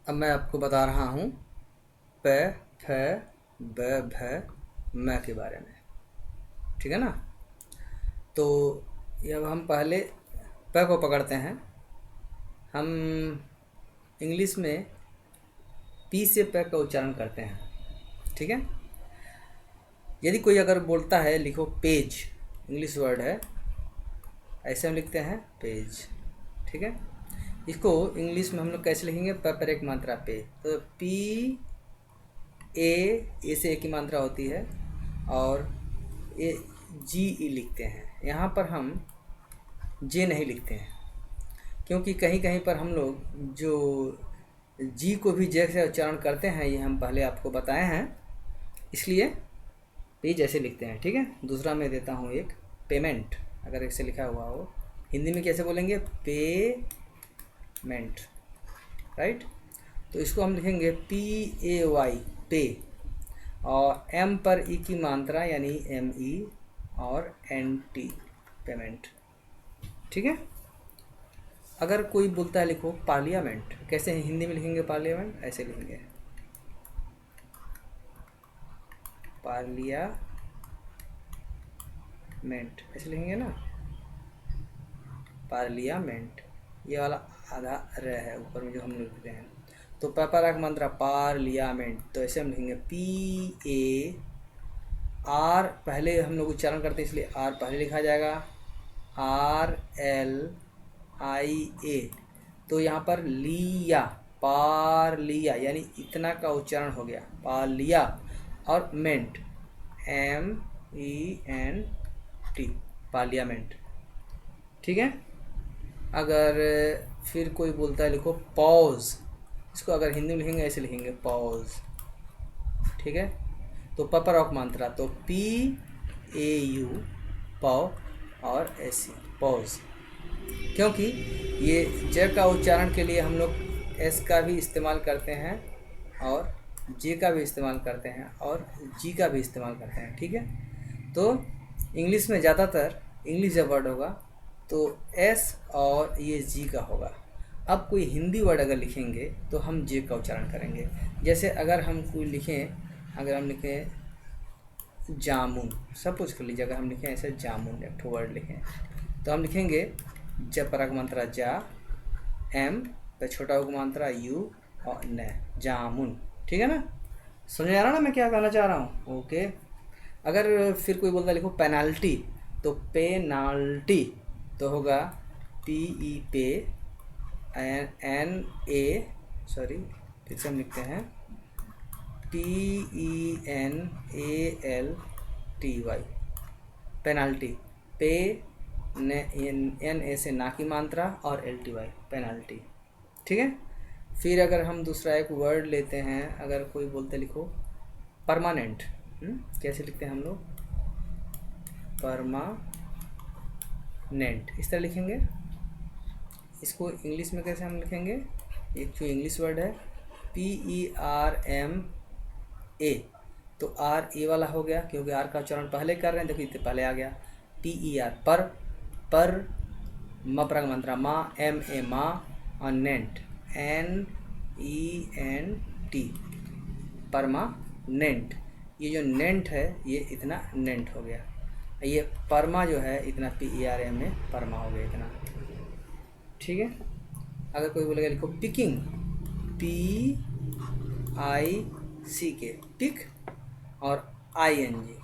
अब मैं आपको बता रहा हूँ प, फ, ब, भ, म के बारे में। ठीक है ना। तो अब हम पहले प को पकड़ते हैं। हम इंग्लिश में पी से प का उच्चारण करते हैं। ठीक है। यदि कोई अगर बोलता है लिखो पेज, इंग्लिश वर्ड है, ऐसे हम लिखते हैं पेज। ठीक है। इसको इंग्लिश में हम लोग कैसे लिखेंगे? प पर एक मात्रा पे, तो पी ए से एक ही मात्रा होती है और ए जी ई लिखते हैं। यहाँ पर हम जे नहीं लिखते हैं क्योंकि कहीं कहीं पर हम लोग जो जी को भी जे से उच्चारण करते हैं, ये हम पहले आपको बताए हैं, इसलिए पे जैसे लिखते हैं। ठीक है। दूसरा मैं देता हूँ एक पेमेंट, अगर ऐसे लिखा हुआ हो हिंदी में कैसे बोलेंगे? Payment, right. तो इसको हम लिखेंगे पी ए वाई, पे, और एम पर ई की मात्रा यानी एम ई और एन टी, पेमेंट। ठीक है। अगर कोई बोलता है लिखो पार्लियामेंट, कैसे हिंदी में लिखेंगे पार्लियामेंट? ऐसे लिखेंगे पार्लियामेंट, ऐसे लिखेंगे ना, पार्लियामेंट। ये वाला आधा र है ऊपर में जो हम लोग लिखते हैं। तो पैपराक मंत्रा पार्लियामेंट, तो ऐसे हम लिखेंगे पी ए आर, पहले हम लोग उच्चारण करते हैं इसलिए आर पहले लिखा जाएगा, आर एल आई ए। तो यहाँ पर लिया, पार्लिया यानी इतना का उच्चारण हो गया, पार्लिया, और मेंट, M E N T, parliament. ठीक है। अगर फिर कोई बोलता है लिखो पॉज, इसको अगर हिंदी में लिखेंगे ऐसे लिखेंगे पॉज। ठीक है। तो पर ऑफ मात्रा, तो पी ए यू, पॉ, और एस सी, पॉज। क्योंकि ये ज का उच्चारण के लिए हम लोग एस का भी इस्तेमाल करते हैं और जे का भी इस्तेमाल करते हैं और जी का भी इस्तेमाल करते हैं। ठीक है। तो इंग्लिश में ज़्यादातर इंग्लिश जब वर्ड होगा तो एस और ये जी का होगा। अब कोई हिंदी वर्ड अगर लिखेंगे तो हम जे का उच्चारण करेंगे। जैसे अगर हम कोई लिखें, अगर हम लिखें जामुन, सब कुछ कर लीजिए, अगर हम लिखें ऐसे जामुन, एक वर्ड लिखें, तो हम लिखेंगे ज पर मात्रा जा, एम पे छोटा उग मात्रा यू और न, जामुन। ठीक है ना। समझ आ रहा ना मैं क्या कहना चाह रहा हूँ? ओके। अगर फिर कोई बोलता लिखो पेनाल्टी, तो पेनाल्टी तो होगा पी ई पे एन ए, सॉरी फिर से हम लिखते हैं P E N A L T Y, penalty, पे एन ए से ना की मात्रा और एल टी वाई, पेनाल्टी। ठीक है। फिर अगर हम दूसरा एक वर्ड लेते हैं, अगर कोई बोलते लिखो परमानेंट, कैसे लिखते हैं हम लोग? परमानेंट, इस तरह लिखेंगे। इसको इंग्लिश में कैसे हम लिखेंगे? एक जो इंग्लिश वर्ड है P E R M A, तो आर ए वाला हो गया क्योंकि आर का उच्चारण पहले कर रहे हैं, देखिए इतने पहले आ गया, पी ई आर, पर म पर मंत्रा माँ, एम ए माँ, और नेंट, N E N T, permanent. ये जो नेंट है ये इतना नेंट हो गया, ये परमा जो है इतना पी ई आर एम में परमा हो गया इतना। ठीक है। अगर कोई बोलेगा लिखो पिकिंग, पी आई सी के, पिक, और आई एन जी,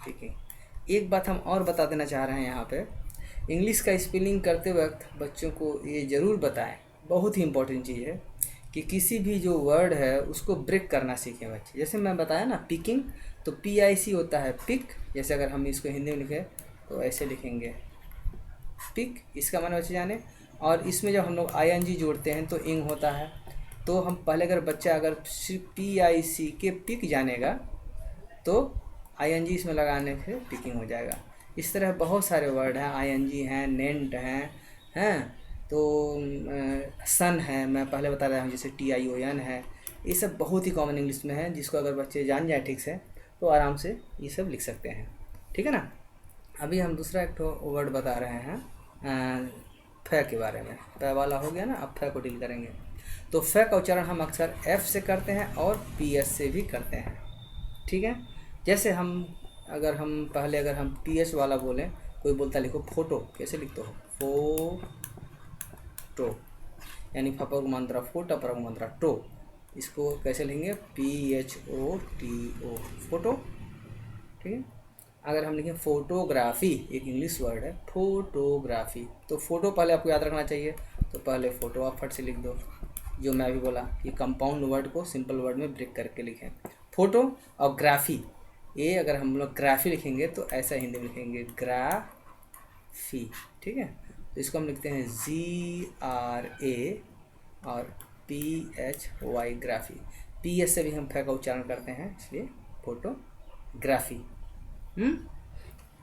पिकिंग। एक बात हम और बता देना चाह रहे हैं यहाँ पे, इंग्लिश का स्पेलिंग करते वक्त बच्चों को ये ज़रूर बताएं, बहुत ही इंपॉर्टेंट चीज़ है कि किसी भी जो वर्ड है उसको ब्रेक करना सीखें बच्चे। जैसे मैं बताया ना पिकिंग, तो पी आई सी होता है पिक, जैसे अगर हम इसको हिंदी में लिखें तो ऐसे लिखेंगे पिक, इसका माने बच्चे जाने। और इसमें जब हम लोग आई एन जी जोड़ते हैं तो इंग होता है। तो हम पहले अगर बच्चा अगर सिर्फ पी आई सी के पिक जानेगा तो आई एन जी इसमें लगाने से पिकिंग हो जाएगा। इस तरह बहुत सारे वर्ड हैं, आई एन जी हैं, नेंट हैं, तो सन है, मैं पहले बता रहा हूँ, जैसे टी आई ओ एन है। ये सब बहुत ही कॉमन इंग्लिश में है, जिसको अगर बच्चे जान जाए ठीक से तो आराम से ये सब लिख सकते हैं। ठीक है ना। अभी हम दूसरा एक वर्ड बता रहे हैं, फै के बारे में। फै वाला हो गया ना, अब फै को डील करेंगे। तो फै का उच्चारण हम अक्सर एफ से करते हैं और पी एस से भी करते हैं, ठीक है। जैसे अगर हम पी एस वाला बोलें, कोई बोलता है लिखो फोटो, कैसे लिखते हो? फोटो, यानी फपर को मंत्रा फो, टपर को मंत्रा टो। इसको कैसे लिखेंगे? PHOTO, फोटो, ठीक है। अगर हम लिखें फोटोग्राफी, एक इंग्लिश वर्ड है फोटोग्राफी, तो फोटो पहले आपको याद रखना चाहिए, तो पहले फोटो आप फट से लिख दो। जो मैं भी बोला कि कंपाउंड वर्ड को सिंपल वर्ड में ब्रेक करके लिखें, फोटो और ग्राफी। ये अगर हम लोग ग्राफी लिखेंगे तो ऐसा हिंदी में लिखेंगे ग्राफी, ठीक है। तो इसको हम लिखते हैं GRA और PHY, ग्राफी। PS से भी हम फै का उच्चारण करते हैं, इसलिए फोटोग्राफी।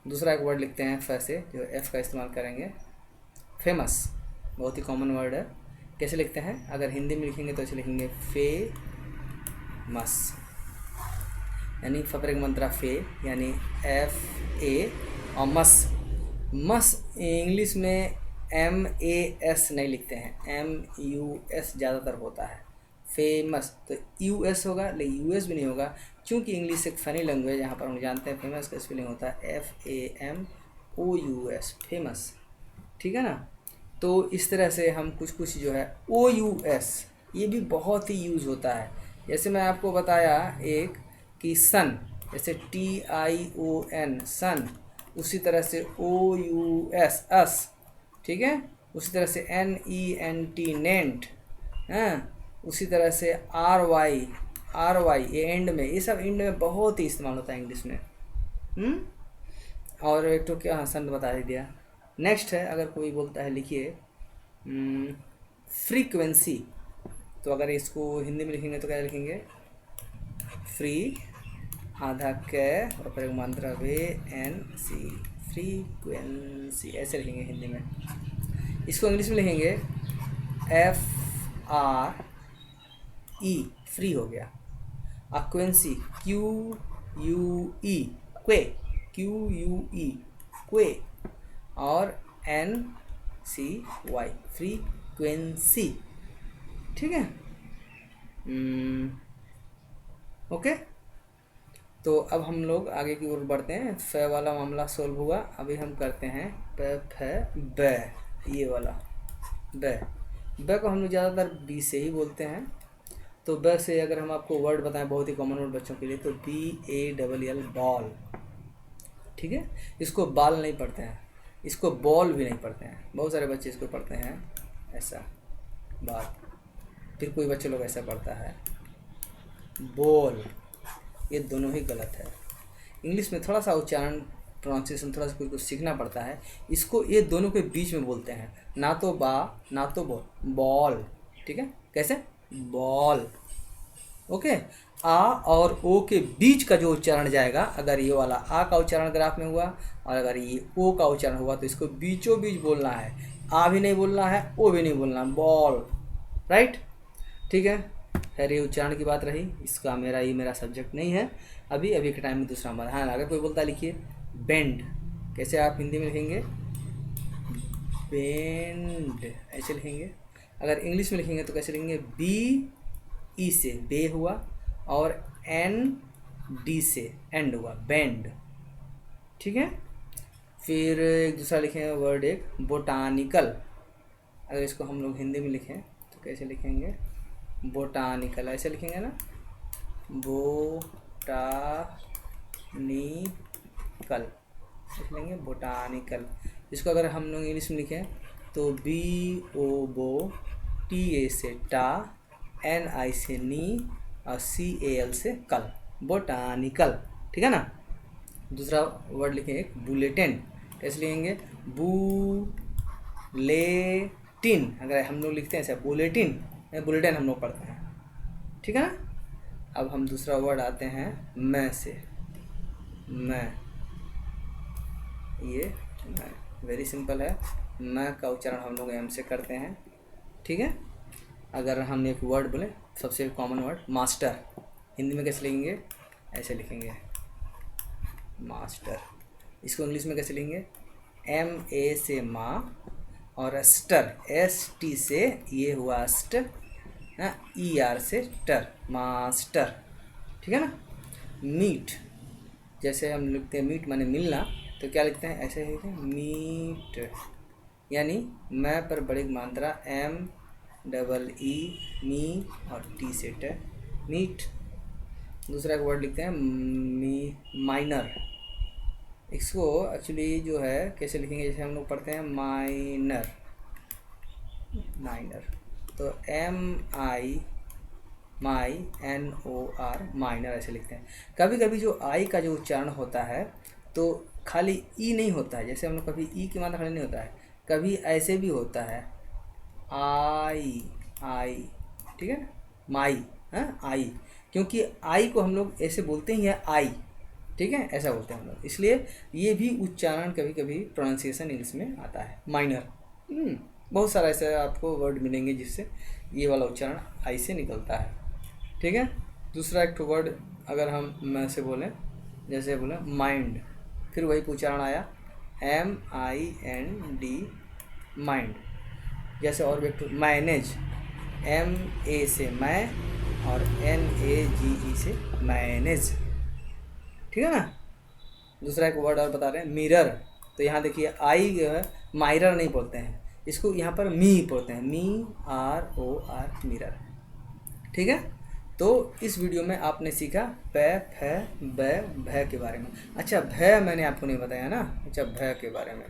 दूसरा एक वर्ड लिखते हैं फै से, जो F का इस्तेमाल करेंगे, फेमस, बहुत ही कॉमन वर्ड है। कैसे लिखते हैं? अगर हिंदी में लिखेंगे तो ऐसे लिखेंगे फेमस, यानी फपरे की मंत्रा फे, यानी FA, और मस इंग्लिश में MAS नहीं लिखते हैं, MUS ज़्यादातर होता है, फेमस। तो US होगा, लेकिन US भी नहीं होगा, क्योंकि इंग्लिश एक फ़नी लैंग्वेज है। यहाँ पर हम जानते हैं फेमस का स्पेलिंग होता है FAMOUS, फेमस, ठीक है ना। तो इस तरह से हम कुछ जो है OUS, ये भी बहुत ही यूज़ होता है। जैसे मैं आपको बताया एक कि सन, जैसे TION सन, उसी तरह से OUS अस, ठीक है। उसी तरह से NENT नेंट, हाँ। उसी तरह से RY ये एंड में, ये सब एंड में बहुत ही इस्तेमाल होता है इंग्लिश में। और एक तो क्या, हाँ सन बता ही दिया। नेक्स्ट है, अगर कोई बोलता है लिखिए फ्रीक्वेंसी, तो अगर इसको हिंदी में लिखेंगे तो क्या लिखेंगे? फ्री, आधा क और फिर मंत्रा वे NC, फ्रीक्वेंसी, ऐसे लिखेंगे हिंदी में। इसको इंग्लिश में लिखेंगे FRE, फ्री हो गया। अक्वेंसी, QUE, QUE, क्वे, और NCY, फ्रीक्वेंसी, ठीक है। ओके, तो अब हम लोग आगे की ओर बढ़ते हैं। फै वाला मामला सोल्व हुआ। अभी हम करते हैं बै, ये वाला बै को हम लोग ज़्यादातर बी से ही बोलते हैं। तो बै से अगर हम आपको वर्ड बताएं, बहुत ही कॉमन वर्ड बच्चों के लिए, तो BALL, बॉल, ठीक है। इसको बाल नहीं पढ़ते हैं, इसको बॉल भी नहीं पढ़ते हैं। बहुत सारे बच्चे इसको पढ़ते हैं ऐसा बाल, फिर कोई बच्चे लोग ऐसा पढ़ता है बॉल। ये दोनों ही गलत है। इंग्लिश में थोड़ा सा उच्चारण, प्रोनाउंसिएशन थोड़ा सा कुछ सीखना पड़ता है। इसको ये दोनों के बीच में बोलते हैं, ना तो बा ना तो बॉल, ठीक है। कैसे? Ball, okay. आ और ओ के बीच का जो उच्चारण जाएगा, अगर ये वाला आ का उच्चारण ग्राफ में हुआ और अगर ये ओ का उच्चारण हुआ, तो इसको बीचों बीच बोलना है। आ भी नहीं बोलना है, ओ भी नहीं बोलना है, बॉल, राइट, ठीक है। खैर ये उच्चारण की बात रही, इसका मेरा सब्जेक्ट नहीं है अभी के टाइम में। दूसरा नंबर, हाँ, अगर कोई बोलता है लिखिए बेंड, कैसे आप हिंदी में लिखेंगे? बेंड, ऐसे लिखेंगे। अगर इंग्लिश में लिखेंगे तो कैसे लिखेंगे? BE से बे हुआ और ND से एंड हुआ, बेंड, ठीक है। फिर एक दूसरा लिखेंगे वर्ड, एक बोटानिकल। अगर इसको हम लोग हिंदी में लिखें तो कैसे लिखेंगे? बोटानिकल, ऐसे लिखेंगे ना, बोटानिकल, लिख लेंगे बोटानिकल। इसको अगर हम लोग इंग्लिश में लिखें तो BO TA से टा, NI से नी और CAL से कल, बोटानिकल, ठीक है ना। दूसरा वर्ड लिखें एक बुलेटिन, कैसे लिखेंगे? बुलेटिन। अगर हम लोग लिखते हैं ऐसा बुलेटिन हम लोग पढ़ते हैं, ठीक है ना। अब हम दूसरा वर्ड आते हैं मैं से, मैं, ये मैं वेरी सिंपल है। मैं का उच्चारण हम लोग M से करते हैं, ठीक है। अगर हम एक वर्ड बोले, सबसे कॉमन वर्ड मास्टर, हिंदी में कैसे लिखेंगे? ऐसे लिखेंगे मास्टर। इसको इंग्लिश में कैसे लिखेंगे? MA से माँ और स्टर, ST से ये हुआ स्ट, ER से टर, मास्टर, ठीक है ना। मीट, जैसे हम लिखते हैं मीट माने मिलना, तो क्या लिखते हैं, ऐसे लिखते हैं मीट, यानी मैं पर बड़ी मात्रा MEE, मी और T से ट, मीट। दूसरा वर्ड लिखते हैं माइनर, इसको एक्चुअली जो है कैसे लिखेंगे, जैसे हम लोग पढ़ते हैं माइनर, माइनर, तो MINOR, माइनर ऐसे लिखते हैं। कभी कभी जो आई का जो उच्चारण होता है तो खाली ई नहीं होता है, जैसे हम लोग कभी ई की मात्रा खाली नहीं होता है, कभी ऐसे भी होता है आई, ठीक है ना, माई, आई, क्योंकि आई को हम लोग ऐसे बोलते ही है आई, ठीक है, ऐसा बोलते हैं हम लोग, इसलिए ये भी उच्चारण कभी कभी प्रोनाउंसिएशन इंग्लिश में आता है माइनर। बहुत सारा ऐसे आपको वर्ड मिलेंगे जिससे ये वाला उच्चारण आई से निकलता है, ठीक है। दूसरा एक वर्ड अगर हम मैं से बोलें, जैसे बोलें माइंड, फिर वही उच्चारण आया MIND, माइंड। जैसे और एक मैनेज, MA से मैं और NAGE से मैनेज, ठीक है ना। दूसरा एक वर्ड और बता रहे हैं मिरर, तो यहाँ देखिए आई जो है माइरर नहीं बोलते हैं, इसको यहाँ पर मी बोलते हैं, MROR, मिरर, ठीक है। तो इस वीडियो में आपने सीखा प, फ, ब, भ के बारे में। अच्छा, भ मैंने आपको नहीं बताया ना, अच्छा भ के बारे में।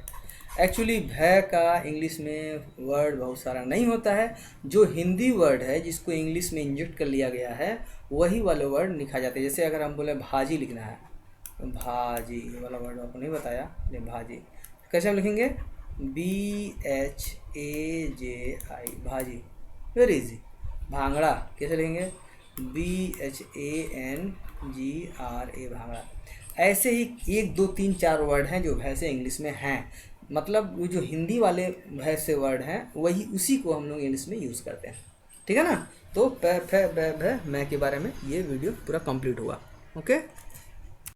एक्चुअली भ का इंग्लिश में वर्ड बहुत सारा नहीं होता है, जो हिंदी वर्ड है जिसको इंग्लिश में इंजेक्ट कर लिया गया है वही वाले वर्ड लिखा जाते हैं। जैसे अगर हम बोले भाजी लिखना है, भाजी, ये वाला वर्ड आपको नहीं बताया, ये भाजी कैसे हम लिखेंगे, BHAJI, भाजी, वेरी इजी। भांगड़ा कैसे लिखेंगे, BHANGRA, भांगड़ा। ऐसे ही 1 2 3 4 वर्ड हैं जो भय से इंग्लिश में हैं, मतलब वो जो हिंदी वाले भय से वर्ड हैं वही उसी को हम लोग इंग्लिश में यूज़ करते हैं, ठीक है ना। तो प, फ, ब, भ, मैं के बारे में ये वीडियो पूरा कंप्लीट हुआ। ओके।